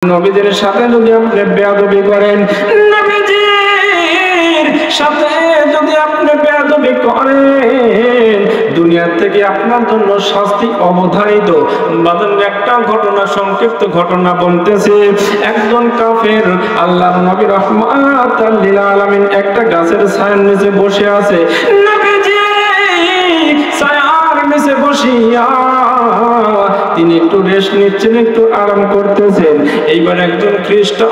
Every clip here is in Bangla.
নবীদের সাথে যদি আপনি বেয়াদবি করেন, নবীজির সাথে যদি আপনি বেয়াদবি করেন, দুনিয়া থেকে আপনার জন্য শাস্তি অবধারিত। বাদন একটা ঘটনা, সংক্ষিপ্ত ঘটনা বলতেছে। একজন কাফের আল্লাহর নবী রাহমাতাল লিল আলামিন একটা গাছের ছায়ার নিচে বসে আছে। নবীজি ছায়ার নিচে বসিয়া তিনি একটু রেস্ট নিচ্ছেন, একটু আরাম করতেছেন। এইবার একজন খ্রিস্টান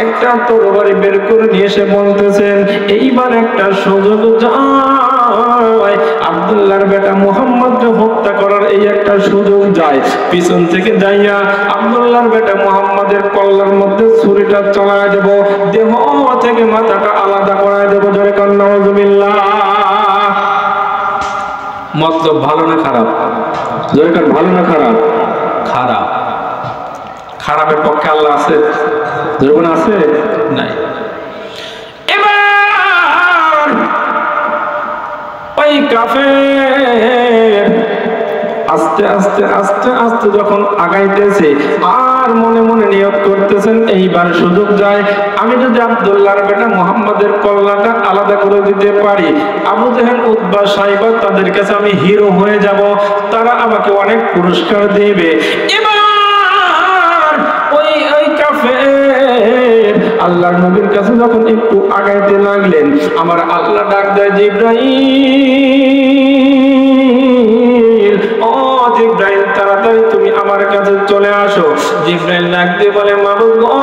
একটা তরবারি বের করে নিয়ে এসে বলতেছেন, এইবার একটা সুযোগ যায়, আব্দুল্লাহর বেটা মুহাম্মদকে হত্যা করার এই একটা সুযোগ যায়। পিছন থেকে যাইয়া আব্দুল্লাহর বেটা মুহাম্মদের কল্লার মধ্যে ছুরিটা চালায় দেব, দেহ থেকে মাথাটা আলাদা করায় দেব। জোরে কান নাউযুবিল্লাহ। মতলব ভালো না খারাপ? জোরে কান ভালো না খারাপ? খারাপ। খারাপের পক্ষে আল্লাহ আছে? জোরে কান আছে? নাই। এবার ওই কাফের আস্তে আস্তে আস্তে আস্তে যখন আগাইতেছে আর মনে মনে নিয়ত করতেছেন, এইবার সুযোগ যায়, আমি যদি আব্দুল্লাহর বেটা মুহাম্মদের কল্লাটা আলাদা করে দিতে পারি, আবু জেহেল উতবা সাইবা তাদের কাছে আমি হিরো হয়ে যাব, তারা আমাকে অনেক পুরস্কার দেবে। এবার ওই কাফের আল্লাহর নবীর কাছে যখন একটু আগাইতে লাগলেন, আমার আল্লাহ ডাক দেয়, জিবরাইল, ও জিবরাইল তাড়াতাড়ি তুমি আমার কাছে চলে আসো। জিবরাইল ডাক দিয়ে বলে, মাবুদ গো,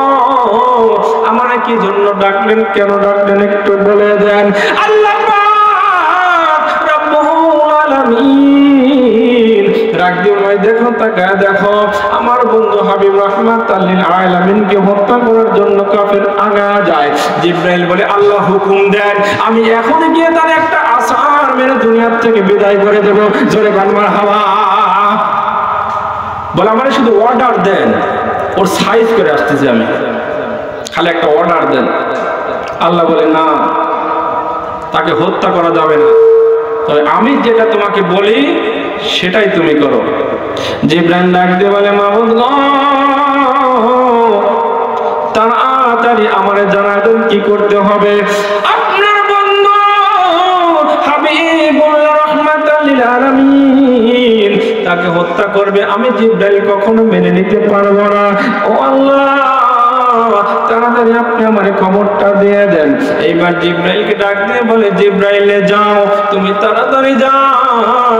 আমারে কি জন্য ডাকলেন, কেন ডাকলেন একটু বলে দেন। আল্লাহ পাক রব্বুল আলামিন ডাক দিয়ে বলে, দেখো তাকায় দেখো, আমার বন্ধু হাবিব রাহমাতাল লিল আলামিনকে হত্যা করার জন্য কাফের আগা যায়। জিবরাইল বলে, আল্লাহ হুকুম দেন, আমি এখন গিয়ে তার একটা আসার মেরে দুনিয়ার থেকে বিদায় করে দেব। জোরে বল মারহাবা। বলে, আমারে শুধু অর্ডার দেন, ওর সাইজ করে আসতেছি আমি, খালি একটা অর্ডার দেন। আল্লাহ বলে, না, তাকে হত্যা করা যাবে না, তবে আমি যেটা তোমাকে বলি সেটাই তুমি করো। জিবরাইল ডাক দিয়ে বলে, মাবুদ গো, তাড়াতাড়ি আমারে জানায় দেন কি করতে হবে। আপনার বন্ধু হাবিবুল্লাহ রাহমাতাল লিল আলামিন তাকে হত্যা করবে, আমি জিবরাইল কখনো মেনে নিতে পারবো না। ও আল্লাহ, তাড়াতাড়ি আপনি আমারে খবরটা দিয়ে দেন। এইবার জিবরাইলকে ডাক দিয়ে বলে, জিবরাইলে যাও, তুমি তাড়াতাড়ি যাও,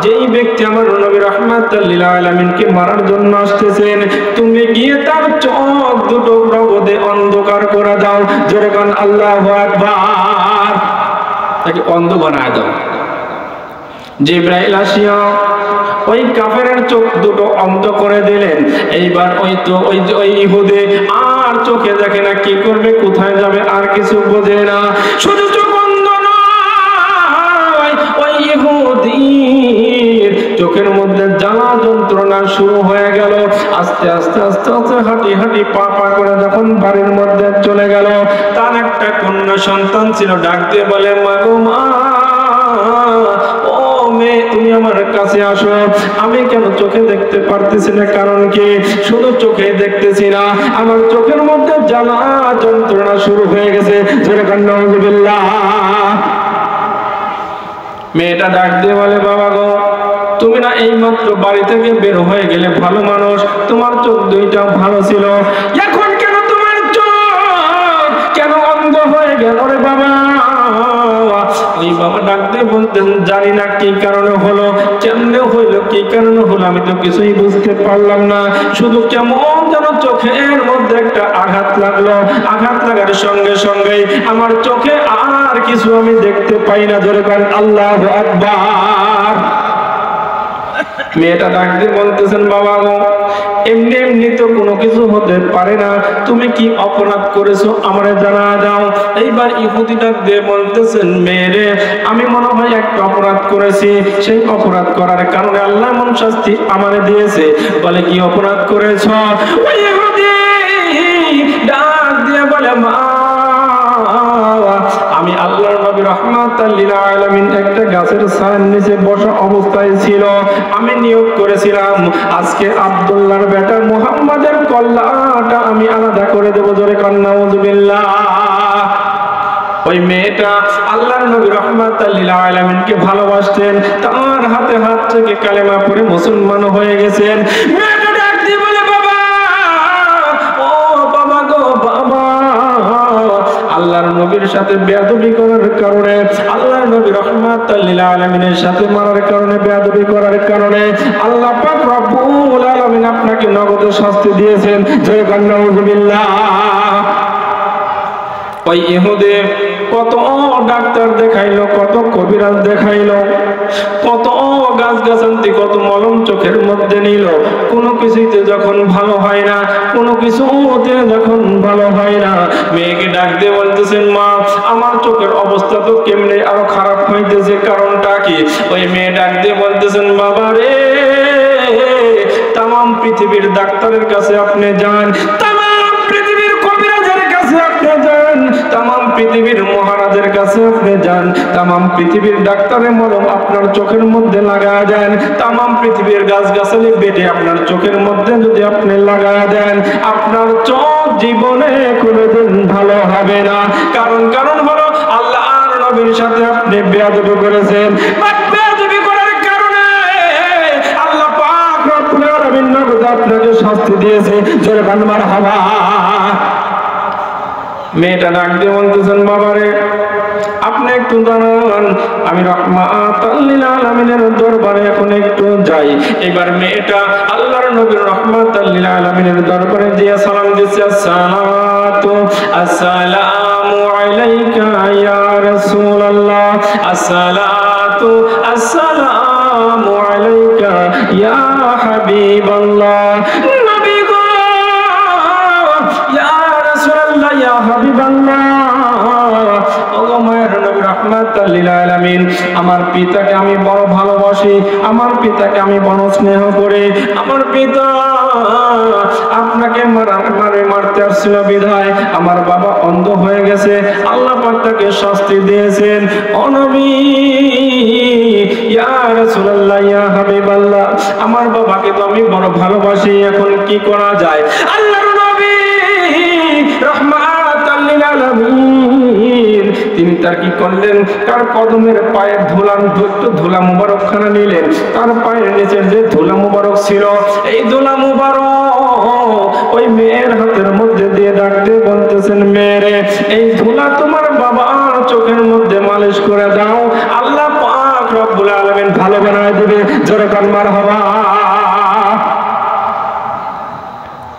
যেই ব্যক্তি আমার নবী রাহমাতাল লিল আলামিনকে মারার জন্য আসতেছেন, তুমি গিয়ে তার চোখ দুটো রগদে অন্ধকার করে দাও। জোরে কান আল্লাহু আকবার। তাকে অন্ধ বানায় দাও। জিবরাইল আসিয়া ওই কাফেরের চোখ দুটো অন্ধ করে দিলেন। এইবার ওই ইহুদি আর চোখে দেখে না, কি করবে, কোথায় যাবে, আর কিছু বোঝে না। শুধু চোখ অন্ধ নয়, ওই ইহুদির চোখের মধ্যে জ্বালা যন্ত্রণা শুরু হয়ে গেল। আস্তে আস্তে আস্তে আস্তে হাঁটি হাঁটি পা পা করে যখন বাড়ির মধ্যে চলে গেল, তার একটা কন্যা সন্তান ছিল। ডাক দিয়ে বলে, মা গো মা, তুমি আমার কাছে আসো, আমি কেন চোখে দেখতে পারতেছি না, কারণ কি? শুধু চোখে দেখতেছি না, আমার চোখের মধ্যে জ্বালা যন্ত্রণা শুরু হয়ে গেছে। জোরে কান নাউযুবিল্লাহ। মেয়েটা ডাক দিয়ে বলে, বাবা গো, তুমি না এইমাত্র বাড়ি থেকে বের হয়ে গেলে, ভালো মানুষ, তোমার চোখ দুইটা ভালো ছিল, এখন কেন তোমার চোখ কেন অন্ধ হয়ে গেল রে বাবা? ওই বাবা ডাক দিয়ে বলতেন, জানি না কি কারণে হলো, কেমনে হইলো, কি কারণে হলো, আমি তো কিছুই বুঝতে পারলাম না, শুধু কেমন যেন চোখের মধ্যে একটা আঘাত লাগলো, আঘাত লাগার সঙ্গে সঙ্গে আমার চোখে আর কিছু আমি দেখতে পাই না। জোরে বলেন আল্লাহু আকবার। মেয়েটা ডাক দিয়ে বলতেছেন, বাবা গো, এমনি এমনি তো কোনো কিছু হতে পারে না, তুমি কি অপরাধ করেছো আমারে জানা দাও। এইবার ইহুদি ডাক দিয়ে বলতেছেন, মেয়েরে, আমি মনে হয় একটা অপরাধ করেছি, সেই অপরাধ করার কারণে আল্লাহ এমন শাস্তি আমারে দিয়েছে। বলে, কি অপরাধ করেছ? ওই ইহুদি ডাক দিয়ে বলে, মা, আমি আল্লাহর নবী রাহমাতুল্লাহ রাহমাতাল লিল আলামিন একটা গাছের ছায়ার নিচে বসা অবস্থায় ছিল। আমি নিয়োগ করেছিলাম আজকে আব্দুল্লাহর বেটা মুহাম্মাদের কল্লাটা আমি আলাদা করে দেব। জোরে কান নাউযুবিল্লাহ। ওই মেয়েটা আল্লাহর নবী রাহমাতাল লিল আলামিনকে ভালোবাসতেন, তার হাতে হাত থেকে কালেমা পড়ে মুসলমান হয়ে গেছেন। মেয়েটা ডাক দিয়ে বলে, বাবা, ও বাবা গো বাবা, আল্লাহর নবীর সাথে বেয়াদবি করার কারণে, আল্লাহর নবী রাহমাতাল লিল আলামিনের সাথে মারার কারণে, বেয়াদবি করার কারণে আল্লাহ পাক রব্বুল আলামিন আপনাকে নগদ শাস্তি দিয়েছেন। জয় কান নাউযুবিল্লাহ। ওই ইহুদে কত ডাক্তার দেখাইলো, কত কবিরাজ দেখাইলো, কত গাছগাছালি, কত মলম চোখের মধ্যে নিল, কোনো কিছুতে যখন ভালো হয় না, কোনো কিছুতে যখন ভালো হয় না, মেয়েকে ডাক দিয়ে বলতেছেন, মা আমার চোখের অবস্থা তো কেমনে আরো খারাপ হইতেছে, কারণটা কি? ওই মেয়ে ডাক দিয়ে বলতেছেন, বাবা রে, তাম পৃথিবীর ডাক্তারের কাছে আপনি যান, তাম পৃথিবীর কবিরাজের কাছে আপনি যান, তাম পৃথিবীর মহারাজের কাছে আপনি যান, তাম পৃথিবীর ডাক্তারের মলম আপনার চোখের মধ্যে লাগা দেন, তাম পৃথিবীর গাছগাছালি বেটে আপনার চোখের মধ্যে যদি আপনি লাগা দেন, আপনার চোখ জীবনে কোনোদিন ভালো হবে না। কারণ হলো আল্লাহর নবীর সাথে আপনি বেয়াদবি করেছেন। বেয়াদবি করার কারণে আল্লাহ পাক রব্বুল আলামিন নগদ আপনাকে শাস্তি দিয়েছে। জোরে কান মারহাবা। মেয়েটা ডাক দিয়ে বলতেছেন, বাবারে আপনি একটু দাঁড়ান, আমি রাহমাতাল লিল আলামিনের দরবারে এখন একটু যাই। এবার মেয়েটা আল্লাহর নবীর রাহমাতাল লিল আলামিনের দরবারে গিয়ে সালাম দিচ্ছে, আসসালামু আলাইকা ইয়া রাসূলুল্লাহ, আসসালামু আলাইকা ইয়া হাবিবাল্লাহ। নবী গো, ইয়া রাসূলুল্লাহ, ইয়া হাবিবাল্লাহ, ওগো মায়ের নবী রাহমাতাল লিল আলামিন, আমার পিতাকে আমি বড় ভালোবাসি, আমার পিতাকে আমি বড় স্নেহ করি। আমার পিতা আপনাকে মারতে আসছিল বিধায় আমার বাবা অন্ধ হয়ে গেছে, আল্লাহ পাক তাকে শাস্তি দিয়েছেন। ও নবী, ইয়া রাসূলুল্লাহ, ইয়া হাবিবাল্লাহ, আমার বাবাকে তো আমি বড় ভালোবাসি, এখন কি করা যায়? আল্লাহর নবী রাহমাতাল লিল আলামিন তিনি তার কি করলেন, তার কদমের পায়ের ধুলা মুবারক খানা নিলেন, তার পায়ের নিচের যে ধুলা মুবারক ছিল, এই ধুলা মুবারক ওই মেয়ের হাতের মধ্যে দিয়ে ডাকতে বলতেছেন, মেয়েরে এই ধুলা তোমার বাবার চোখের মধ্যে মালিশ করে দাও, আল্লাহ পাক রব্বুল আলামিন ভালো বানায় দিবে। জোরে কান মারহাবা।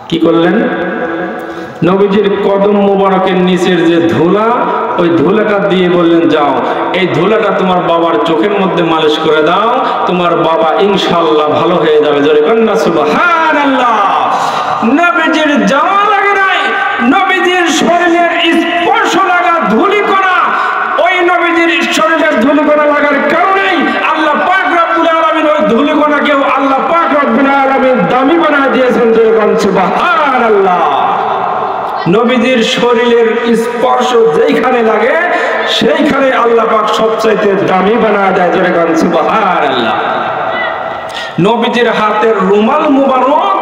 কি করলেন? নবীজির কদম মুবারকের নিচের যে ধুলা, ওই ধুলাটা দিয়ে বললেন, যাও এই ধুলাটা তোমার বাবার চোখের মধ্যে মালিশ করে দাও, তোমার বাবা ইনশাআল্লাহ ভালো হয়ে যাবে। জোরে কান্না সুবহানাল্লাহ। নবীজির যাওয়া লাগে নাই, নবীজির শরীরের স্পর্শ লাগা, ধুলিকণা, ওই নবীজির শরীরের ধুলিকণা লাগার কারণেই আল্লাহ পাক রব্বুল আলামিন ওই ধুলিকণাকেও আল্লাহ পাক রব্বুল আলামিন দামি বানায় দিয়েছেন। জোরে কান্না সুবহানাল্লাহ। নবীজির শরীরের স্পর্শ যেইখানে লাগে সেইখানে আল্লাহ পাক সবচাইতে দামি বানায় দেয়। জোরে কান সুবহানাল্লাহ। নবীজির হাতের রুমাল মুবারক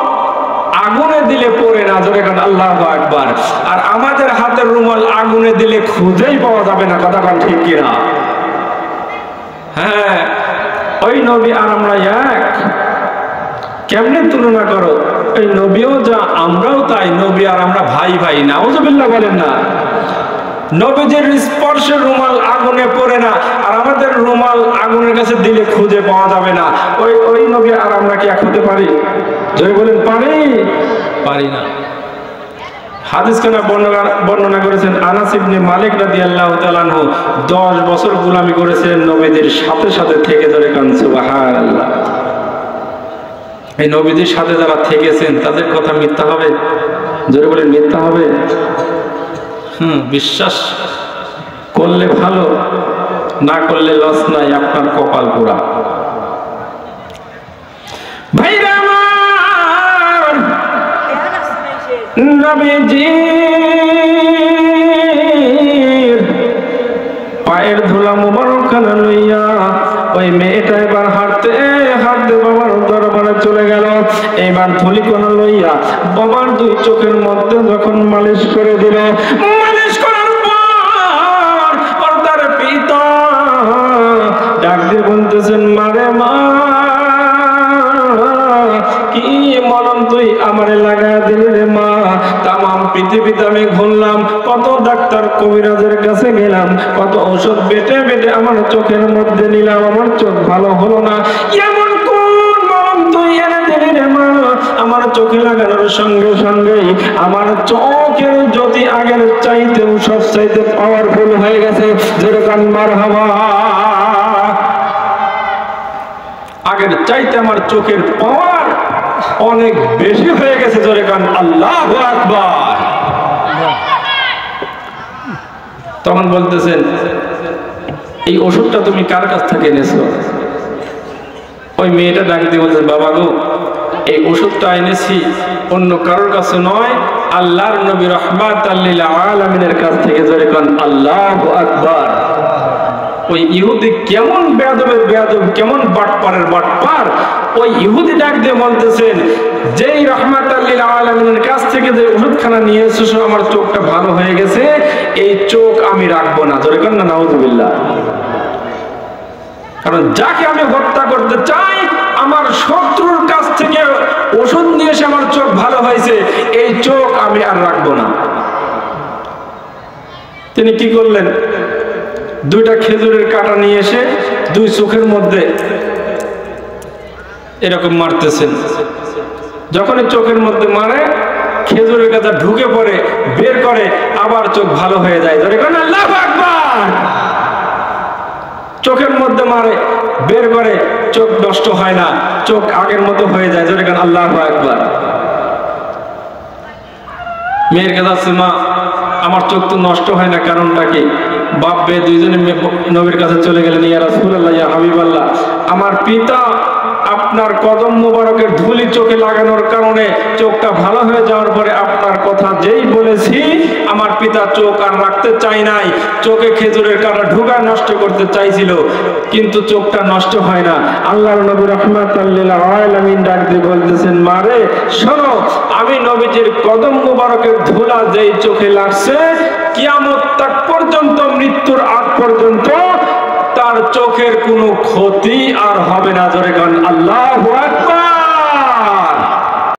আগুনে দিলে পড়ে না। জোরে কান আল্লাহু আকবার। আর আমাদের হাতের রুমাল আগুনে দিলে খুঁজেই পাওয়া যাবে না। কথা কান ঠিক কিনা? হ্যাঁ, ওই নবী আর আমরা এক। কেমনে তুলনা করো? এই নবীও যা আমরাও তাই, নবী আর আমরা ভাই ভাই। নাউজুবিল্লাহ বলেন না। নবীজির স্পর্শে রুমাল আগুনে পড়ে না, আর আমাদের রুমাল আগুনের কাছে দিলে খুঁজে পাওয়া যাবে না। ওই নবী আর আমরা কি এক হতে পারি? যদি বলেন পারি না। হাদিস খানা বর্ণনা করেছেন আনাস ইবনে মালিক রাদিয়াল্লাহু তাআলা আনহু 10 বছর গোলামি করেছেন নবীদের সাথে সাথে থেকে। ধরে কান সুবহানাল্লাহ। এই নবীদের সাথে যারা থেকেছেন তাদের কথা মিথ্যা হবে? জোরে বলেন মিথ্যা হবে? বিশ্বাস করলে ভালো, না করলে লস নাই, আপনার কপাল পোড়া। ভাইরা আমার, নবীজির পায়ের ধুলা মুবারকখানা লইয়া ওই মেয়েটা এবার হাঁটতে হাঁটতে বাবার দরবারে চলে গেল। এবার ধুলিকণা লইয়া বাবার দুই চোখের মধ্যে যখন মালিশ করে দিল, মালিশ করার পর ওর তার পিতা ডাক দিয়ে বলতেছেন, মারে মা, কি মলম তুই আমারে লাগায় দিলি রে মা। তামাম পৃথিবীতে আমি ঘুরলাম, কত ডাক্তার কবিরাজের কাছে গেলাম, কত ঔষধ বেটে বেটে আমার চোখের মধ্যে নিলাম, আমার চোখ ভালো হলো না। এমন কোন মলম তুই এনে দিলি রে মা, আমার চোখে লাগানোর সঙ্গে সঙ্গেই আমার চোখের জ্যোতি আগের চাইতেও সব চাইতে পাওয়ারফুল হয়ে গেছে। যেরকম মারহাবা, আগের চাইতে আমার চোখের পাওয়ার অনেক বেশি হয়ে গেছে। জোরে কান আল্লাহু আকবার। তখন বলতেছেন, এই ওষুধটা তুমি কার কাছ থেকে এনেছো? ওই মেয়েটা ডাক দিয়ে বলছে, বাবা গো, এই ওষুধটা এনেছি অন্য কারোর কাছে নয়, আল্লাহর নবী রাহমাতাল লিল আলামিনের কাছ থেকে। জোরে কান আল্লাহু আকবার। ওই ইহুদি কেমন বেয়াদবের বেয়াদব, কেমন বাটপারের বাটপার, ওই ইহুদি ডাক দিয়ে বলতেছেন, যেই রাহমাতাল লিল আলামিনের কাছ থেকে যে ওষুধখানা নিয়ে এসেছো আমার চোখটা ভালো হয়ে গেছে, এই চোখ আমি রাখবো না। জোরে কান না নাউযুবিল্লাহ। কারণ যাকে আমি হত্যা করতে চাই, আমার শত্রুর কাছ থেকে ওষুধ নিয়ে এসে আমার চোখ ভালো হয়েছে, এই চোখ আমি আর রাখবো না। তিনি কি করলেন? দুইটা খেজুরের কাঁটা নিয়ে এসে দুই চোখের মধ্যে এরকম মারতেছেন। যখনই চোখের মধ্যে মারে, খেজুরের কাঁটা ঢুকে পড়ে, বের করে, আবার চোখ ভালো হয়ে যায়। যখন আল্লাহু আকবার, চোখের মধ্যে মারে, বের করে, চোখ নষ্ট হয় না, চোখ আগের মতো হয়ে যায়। যখন আল্লাহু আকবার। মেয়ের কাছে আছে, মা আমার চোখ তো নষ্ট হয় না, কারণটা কি? বাপ বে দুইজনে নবীর কাছে চলে গেলেন, ইয়া রাসূলুল্লাহ, ইয়া হাবিবাল্লাহ, আমার পিতা আপনার কদম মোবারকের ধুলি চোখে লাগানোর কারণে চোখটা ভালো হয়ে যাওয়ার পরে আপনার কথা যেই বলেছি, আমার পিতা চোখ আর রাখতে চাই নাই, চোখে খেজুরের কাঁটা ঢুকা নষ্ট করতে চাইছিল, কিন্তু চোখটা নষ্ট হয় না। আল্লাহর নবী রাহমাতাল লিল আলামিন ডাক দিয়ে বলতেছেন, মারে শোনো, আমি নবীজির কদম মোবারকের ধুলা যেই চোখে লাগছে, কিয়ামত তাক পর্যন্ত, মৃত্যুর আগ পর্যন্ত তার চোখের কোনো ক্ষতি আর হবে না। জোরে গান আল্লাহু আকবার।